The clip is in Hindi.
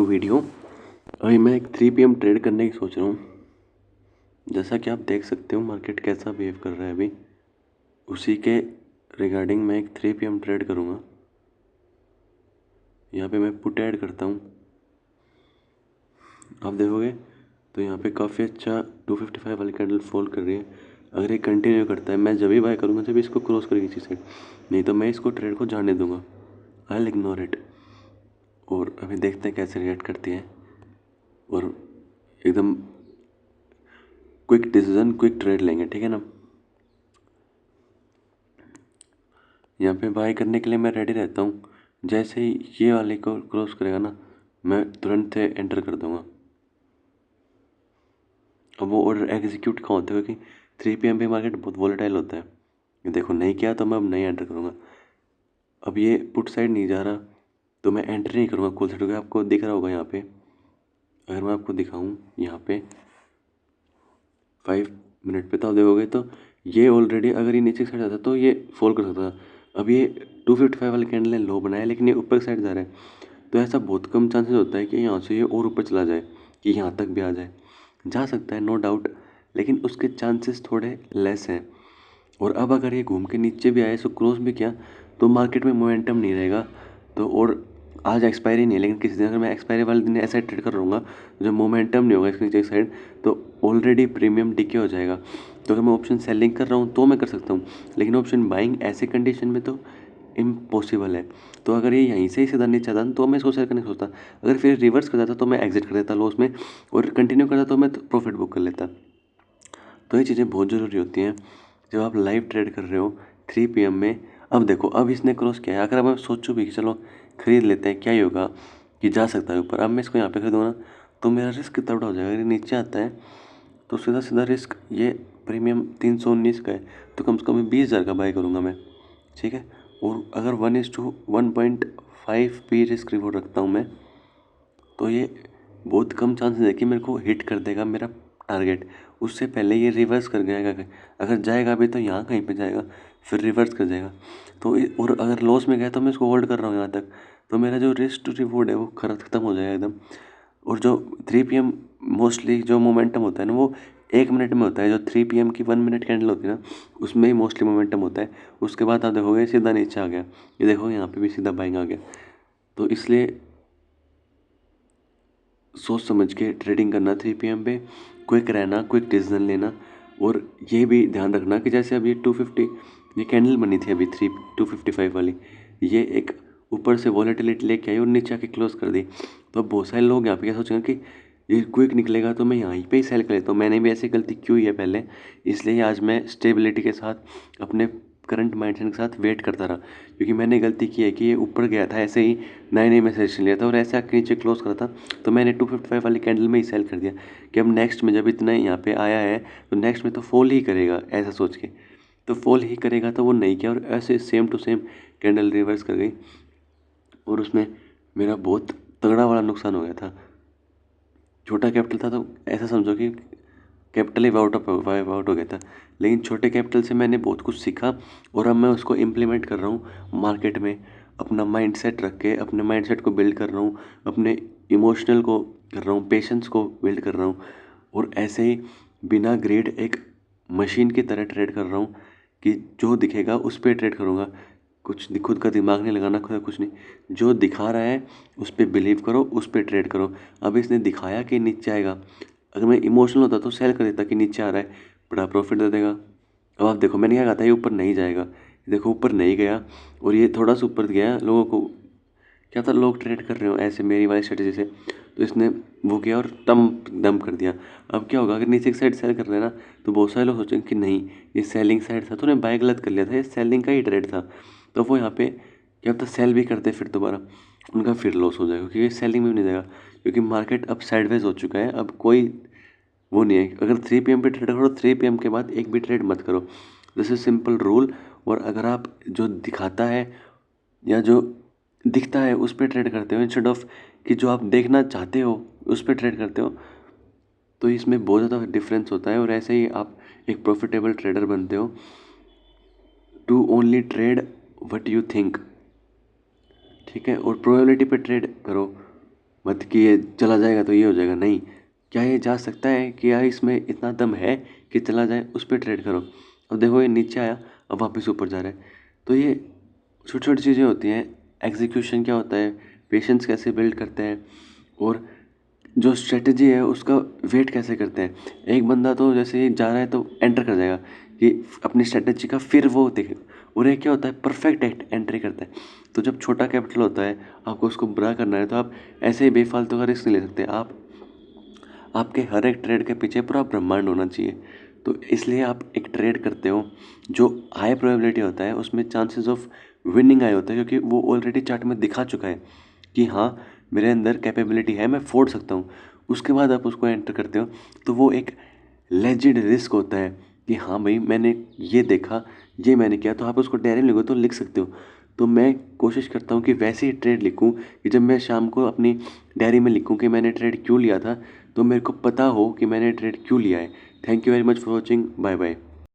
New video. अभी मैं एक 3 PM ट्रेड करने की सोच रहा हूँ। जैसा कि आप देख सकते हो मार्केट कैसा बिहेव कर रहा है अभी, उसी के रिगार्डिंग मैं एक 3 PM ट्रेड करूँगा। यहाँ पे मैं पुट ऐड करता हूँ, आप देखोगे तो यहाँ पे काफ़ी अच्छा 255 वाली कैंडल फॉल कर रही है। अगर ये कंटिन्यू करता है मैं जब भी बाय करूँगा जब इसको क्रॉस करेगी इसी साइड, नहीं तो मैं इसको ट्रेड को जाने दूंगा, आई विल इग्नोर इट। और अभी देखते हैं कैसे रिएक्ट करती है और एकदम क्विक डिसीजन क्विक ट्रेड लेंगे, ठीक है ना। यहाँ पे बाय करने के लिए मैं रेडी रहता हूँ। जैसे ही ये वाले को क्रॉस करेगा ना, मैं तुरंत से एंटर कर दूंगा। अब वो ऑर्डर एग्जीक्यूट कहाँ होता है, क्योंकि 3 PM पे मार्केट बहुत वॉलेटाइल होता है। ये देखो नहीं किया तो मैं अब नहीं एंटर करूँगा। अब ये पुट साइड नहीं जा रहा तो मैं एंटर नहीं करूँगा कॉल साइड, क्योंकि आपको दिख रहा होगा यहाँ पे। अगर मैं आपको दिखाऊँ यहाँ पे 5 मिनट पे, तो आप देखोगे तो ये ऑलरेडी अगर ये नीचे साइड जाता तो ये फॉल कर सकता था। अब ये 255 वाले कैंडल ने लो बनाया, लेकिन ये ऊपर साइड जा रहा है, तो ऐसा बहुत कम चांसेस होता है कि यहाँ से ये और ऊपर चला जाए, कि यहाँ तक भी आ जाए। जा सकता है नो डाउट, लेकिन उसके चांसेस थोड़े लेस हैं। और अब अगर ये घूम के नीचे भी आए, इसको क्रॉस भी किया, तो मार्केट में मोमेंटम नहीं रहेगा। तो और आज एक्सपायरी नहीं है, लेकिन किसी दिन अगर मैं एक्सपायरी वाले दिन ऐसा ट्रेड कर रहूँगा जो मोमेंटम नहीं होगा इसके नीचे साइड, तो ऑलरेडी प्रीमियम डिके हो जाएगा। तो अगर मैं ऑप्शन सेलिंग कर रहा हूँ तो मैं कर सकता हूँ, लेकिन ऑप्शन बाइंग ऐसे कंडीशन में तो इम्पॉसिबल है। तो अगर ये यहीं से ही सीधा नीचे आता तो मैं इसको सेल करने सोचता। अगर फिर रिवर्स कर जाता तो मैं एग्जिट कर देता लॉस में, और कंटिन्यू करता तो मैं प्रॉफिट बुक कर लेता। तो ये चीज़ें बहुत ज़रूरी होती हैं जब आप लाइव ट्रेड कर रहे हो 3 PM में। अब देखो अब इसने क्रॉस किया है, अगर अब मैं सोचूँ भी कि चलो ख़रीद लेते हैं, क्या ही होगा कि जा सकता है ऊपर। अब मैं इसको यहाँ पे खरीदूँगा ना, तो मेरा रिस्क कितना बड़ा हो जाएगा। अगर ये नीचे आता है तो सीधा सीधा रिस्क, ये प्रीमियम 319 का है, तो कम से कम 20,000 का बाय करूँगा मैं, ठीक है। और अगर 1:1.5 भी रिस्क रिवॉर्ड रखता हूँ मैं, तो ये बहुत कम चांसेस है कि मेरे को हिट कर देगा मेरा टारगेट। उससे पहले ये रिवर्स कर जाएगा, अगर जाएगा भी तो यहाँ कहीं पे जाएगा, फिर रिवर्स कर जाएगा। तो और अगर लॉस में गया तो मैं इसको होल्ड कर रहा हूँ यहाँ तक, तो मेरा जो रिस्क टू रिवॉर्ड है वो ख़त्म हो जाएगा एकदम। और जो 3 PM मोस्टली जो मोमेंटम होता है ना, वो 1 मिनट में होता है। जो 3 PM की 1 मिनट कैंडल होती है ना, उसमें ही मोस्टली मोमेंटम होता है। उसके बाद आप देखोगे सीधा नीचे आ गया, ये देखो यहाँ पे भी सीधा बाइंग आ गया। तो इसलिए सोच समझ के ट्रेडिंग करना 3 PM पे, क्विक रहना, क्विक डिसीजन लेना। और ये भी ध्यान रखना कि जैसे अभी 250 ये कैंडल बनी थी अभी 255 वाली, ये एक ऊपर से वॉलेटिलिटी लेके आई और नीचे आके क्लोज कर दी। तो अब बहुत सारे लोग यहाँ पे क्या सोचेंगे कि ये क्विक निकलेगा तो मैं यहीं पे ही सेल कर लेता हूँ। मैंने भी ऐसी गलती क्यों ही है पहले, इसलिए आज मैं स्टेबिलिटी के साथ अपने करंट माइंडसेट के साथ वेट करता रहा। क्योंकि मैंने गलती की है कि ये ऊपर गया था ऐसे ही, नए नए में सजेशन लिया था और ऐसे आके नीचे क्लोज करा था, तो मैंने 255 वाली कैंडल में ही सेल कर दिया कि अब नेक्स्ट में जब इतना यहाँ पे आया है तो नेक्स्ट में तो फॉल ही करेगा, ऐसा सोच के। तो फॉल ही करेगा तो वो नहीं किया, और ऐसे same to same candle reverse कर गई, और उसमें मेरा बहुत तगड़ा वाला नुकसान हो गया था। छोटा कैपिटल था तो ऐसा समझो कि कैपिटल ही वाइप आउट हो गया था, लेकिन छोटे कैपिटल से मैंने बहुत कुछ सीखा, और अब मैं उसको इम्प्लीमेंट कर रहा हूँ मार्केट में। अपना माइंडसेट रख के अपने माइंडसेट को बिल्ड कर रहा हूँ, अपने इमोशनल को कर रहा हूँ, पेशेंस को बिल्ड कर रहा हूँ, और ऐसे ही बिना ग्रेड एक मशीन की तरह ट्रेड कर रहा हूँ कि जो दिखेगा उस पर ट्रेड करूँगा। कुछ खुद का दिमाग नहीं लगाना, खुद कुछ नहीं, जो दिखा रहा है उस पर बिलीव करो, उस पर ट्रेड करो। अब इसने दिखाया कि नीचे आएगा, अगर मैं इमोशनल होता तो सेल कर देता कि नीचे आ रहा है, बड़ा प्रॉफिट दे देगा। अब आप देखो मैंने क्या कहा था, ये ऊपर नहीं जाएगा, देखो ऊपर नहीं गया, और ये थोड़ा सा ऊपर गया। लोगों को क्या था, लोग ट्रेड कर रहे हो ऐसे मेरी वाली स्ट्रेटेजी से, तो इसने वो किया और दम कर दिया। अब क्या होगा, अगर नीचे एक साइड सेल कर रहे हैं ना, तो बहुत सारे लोग सोचेंगे कि नहीं ये सेलिंग साइड था, तूने बाय गलत कर लिया था, ये सेलिंग का ही ट्रेड था। तो वो यहाँ पे क्या पता सेल भी करते फिर दोबारा, उनका फिर लॉस हो जाएगा, क्योंकि सेलिंग में भी नहीं जाएगा, क्योंकि मार्केट अब साइडवेज हो चुका है। अब कोई वो नहीं है, अगर 3 PM पे ट्रेड करो 3 PM के बाद एक भी ट्रेड मत करो, दिस इज सिंपल रूल। और अगर आप जो दिखाता है या जो दिखता है उस पर ट्रेड करते हो, इंस्टेड ऑफ कि जो आप देखना चाहते हो उस पर ट्रेड करते हो, तो इसमें बहुत ज़्यादा डिफरेंस होता है। और ऐसे ही आप एक प्रॉफिटेबल ट्रेडर बनते हो। To only trade what you think, ठीक है, और प्रोबेबिलिटी पे ट्रेड करो। मत कि ये चला जाएगा तो ये हो जाएगा, नहीं। क्या ये जा सकता है कि यार इसमें इतना दम है कि चला जाए, उस पर ट्रेड करो। अब देखो ये नीचे आया, अब वापस ऊपर जा रहा है। तो ये छोटी छोटी चीज़ें होती हैं। एग्जीक्यूशन क्या होता है, पेशेंस कैसे बिल्ड करते हैं, और जो स्ट्रेटजी है उसका वेट कैसे करते हैं। एक बंदा तो जैसे ही जा रहा है तो एंटर कर जाएगा कि अपनी स्ट्रेटजी का, फिर वो देखे, और एक क्या होता है परफेक्ट एंट्री करता है। तो जब छोटा कैपिटल होता है, आपको उसको बड़ा करना है, तो आप ऐसे ही बेफालतू का रिस्क नहीं ले सकते। आपके हर एक ट्रेड के पीछे पूरा ब्रह्मांड होना चाहिए। तो इसलिए आप एक ट्रेड करते हो जो हाई प्रोबेबिलिटी होता है, उसमें चांसेस ऑफ विनिंग आए होते हैं, क्योंकि वो ऑलरेडी चार्ट में दिखा चुका है कि हाँ मेरे अंदर कैपेबिलिटी है, मैं फोड़ सकता हूँ। उसके बाद आप उसको एंटर करते हो, तो वो एक लेजिड रिस्क होता है कि हाँ भाई मैंने ये देखा, ये मैंने किया। तो आप उसको डायरी में लिखो तो लिख सकते हो। तो मैं कोशिश करता हूँ कि वैसे ही ट्रेड लिखूँ कि जब मैं शाम को अपनी डायरी में लिखूँ कि मैंने ट्रेड क्यों लिया था, तो मेरे को पता हो कि मैंने ट्रेड क्यों लिया है। Thank you very much for watching, bye bye.